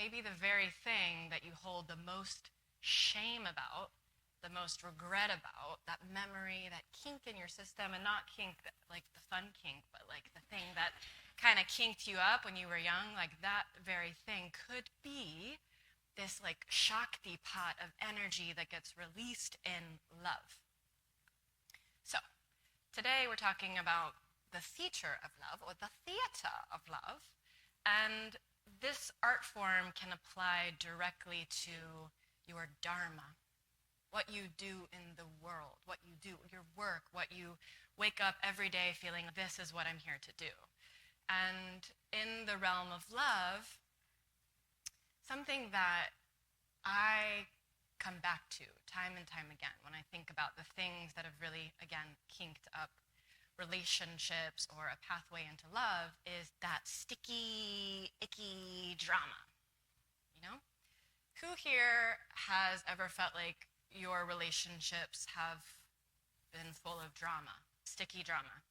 maybe the very thing that you hold the most shame about, the most regret about, that memory, that kink in your system, and not kink like the fun kink, but like the thing that kind of kinked you up when you were young, like that very thing could be this like Shakti pot of energy that gets released in love. So today we're talking about the theater of love, or the theater of love, and this art form can apply directly to your dharma, what you do in the world, what you do, your work, what you wake up every day feeling, this is what I'm here to do. And in the realm of love, something that I come back to time and time again when I think about the things that have really, again, kinked up relationships or a pathway into love is that sticky, icky drama, you know? Who here has ever felt like your relationships have been full of drama, sticky drama?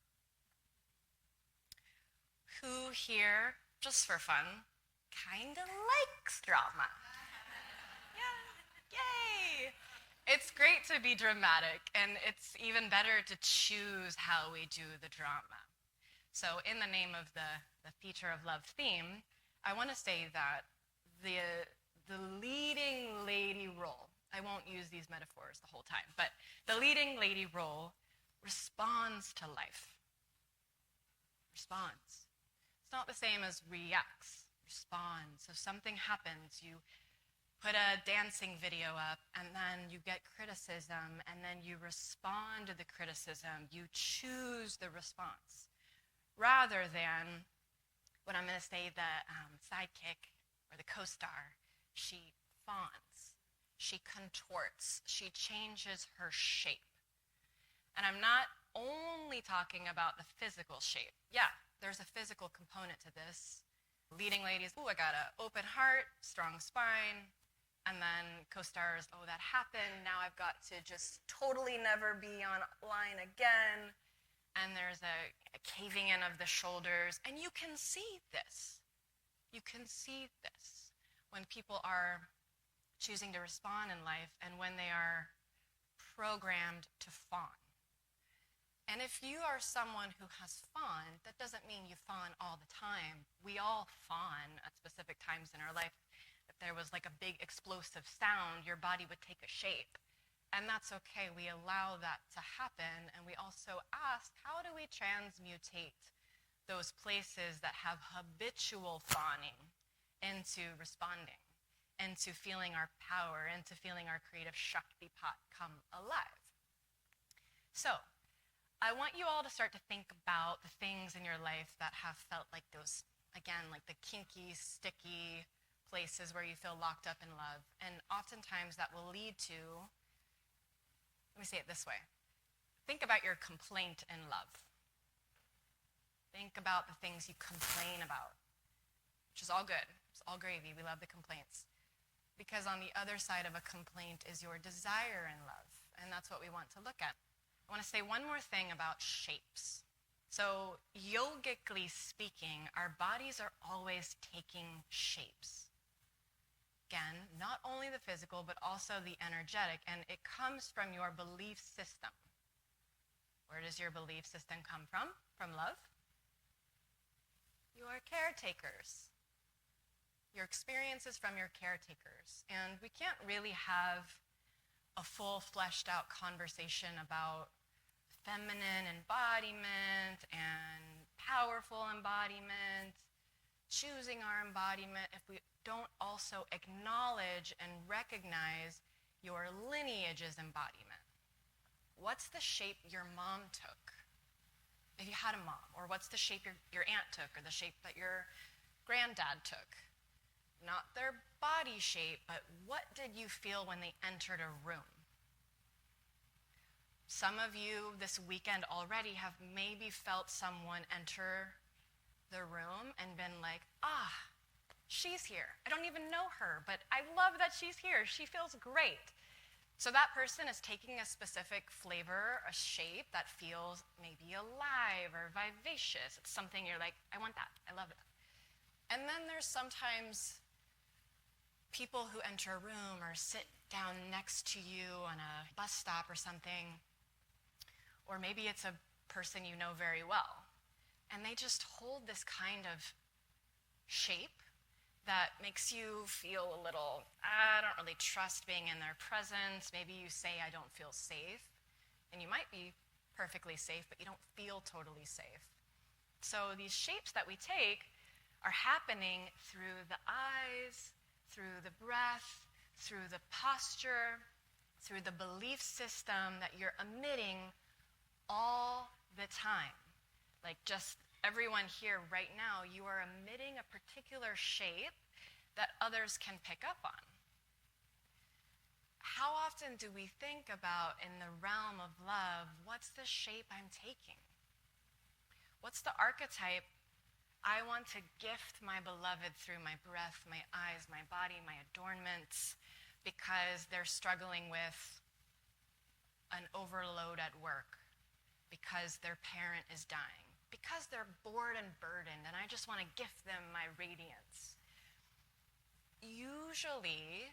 Who here, just for fun, kind of likes drama? Yeah, yay! It's great to be dramatic, and it's even better to choose how we do the drama. So in the name of the theater of love theme, I want to say that the leading lady role, I won't use these metaphors the whole time, but the leading lady role responds to life. Responds. It's not the same as reacts. Responds. So something happens, you put a dancing video up, and then you get criticism, and then you respond to the criticism. You choose the response. Rather than what I'm going to say, the sidekick or the co-star, she fawns, she contorts, she changes her shape. And I'm not only talking about the physical shape. Yeah, there's a physical component to this. Leading ladies, I got an open heart, strong spine. And then co-stars, that happened. Now I've got to just totally never be on line again. And there's a caving in of the shoulders. And you can see this. You can see this when people are choosing to respond in life and when they are programmed to fawn. And if you are someone who has fawned, that doesn't mean you fawn all the time. We all fawn at specific times in our life. If there was like a big explosive sound, your body would take a shape. And that's okay. We allow that to happen. And we also ask, how do we transmutate those places that have habitual fawning into responding, into feeling our power, into feeling our creative Shakti pot come alive? So I want you all to start to think about the things in your life that have felt like those, again, like the kinky, sticky places where you feel locked up in love. And oftentimes that will lead to, let me say it this way. Think about your complaint in love. Think about the things you complain about, which is all good. It's all gravy. We love the complaints. Because on the other side of a complaint is your desire in love. And that's what we want to look at. I want to say one more thing about shapes. So yogically speaking, our bodies are always taking shapes. Again, not only the physical, but also the energetic, and it comes from your belief system. Where does your belief system come from? From love? You are caretakers. Your experiences from your caretakers. And we can't really have a full fleshed out conversation about feminine embodiment and powerful embodiment, choosing our embodiment, if we don't also acknowledge and recognize your lineage's embodiment. What's the shape your mom took, if you had a mom? Or what's the shape your aunt took, or the shape that your granddad took? Not their body shape, but what did you feel when they entered a room? Some of you this weekend already have maybe felt someone enter the room and been like, she's here. I don't even know her, but I love that she's here. She feels great. So that person is taking a specific flavor, a shape that feels maybe alive or vivacious. It's something you're like, I want that. I love it. And then there's sometimes people who enter a room or sit down next to you on a bus stop or something, or maybe it's a person you know very well, and they just hold this kind of shape that makes you feel a little, I don't really trust being in their presence. Maybe you say, I don't feel safe. And you might be perfectly safe, but you don't feel totally safe. So these shapes that we take are happening through the eyes, through the breath, through the posture, through the belief system that you're emitting all the time. Like just everyone here right now, you are emitting a particular shape that others can pick up on. How often do we think about, in the realm of love, what's the shape I'm taking? What's the archetype I want to gift my beloved through my breath, my eyes, my body, my adornments, because they're struggling with an overload at work, because their parent is dying, because they're bored and burdened, and I just want to gift them my radiance. Usually,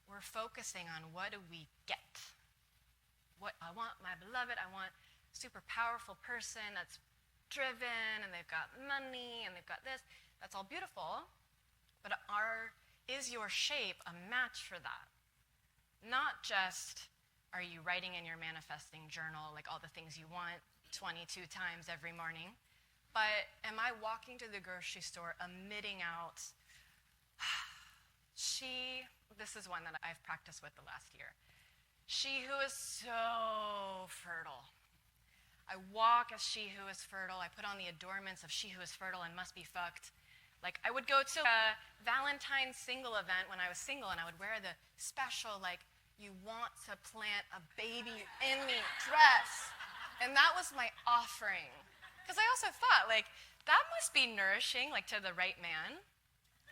we're focusing on what do we get. What I want my beloved, I want a super powerful person that's driven, and they've got money, and they've got this. That's all beautiful, but is your shape a match for that? Not just, are you writing in your manifesting journal, like all the things you want 22 times every morning, but am I walking to the grocery store emitting out, this is one that I've practiced with the last year, she who is so fertile. I walk as she who is fertile. I put on the adornments of she who is fertile and must be fucked. Like, I would go to a Valentine's single event when I was single, and I would wear the special, like, you want to plant a baby in me dress. And that was my offering. Because I also thought, like, that must be nourishing, like, to the right man.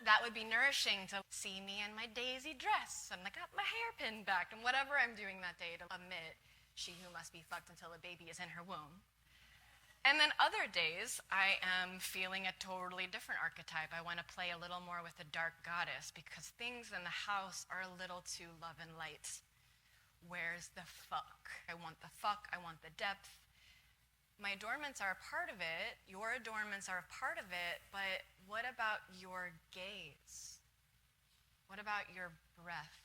That would be nourishing to see me in my daisy dress, and I got my hair pinned back, and whatever I'm doing that day to emit she who must be fucked until a baby is in her womb. And then other days, I am feeling a totally different archetype. I want to play a little more with the dark goddess because things in the house are a little too love and light. Where's the fuck? I want the fuck, I want the depth. My adornments are a part of it, your adornments are a part of it, but what about your gaze? What about your breath?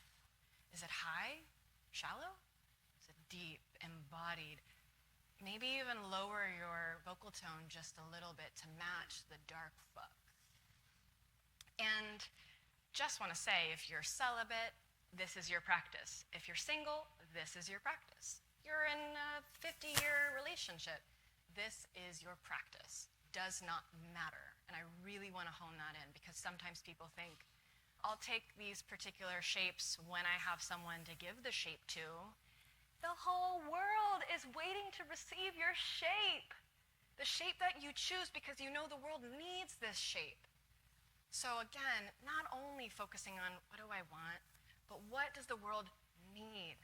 Is it high, shallow? Is it deep, embodied? Maybe even lower your vocal tone just a little bit to match the dark fuck. And just want to say, if you're celibate, this is your practice. If you're single, this is your practice. You're in a 50-year relationship. This is your practice. Does not matter. And I really want to hone that in because sometimes people think, I'll take these particular shapes when I have someone to give the shape to. The whole world is waiting to receive your shape. The shape that you choose because you know the world needs this shape. So again, not only focusing on what do I want, but what does the world need?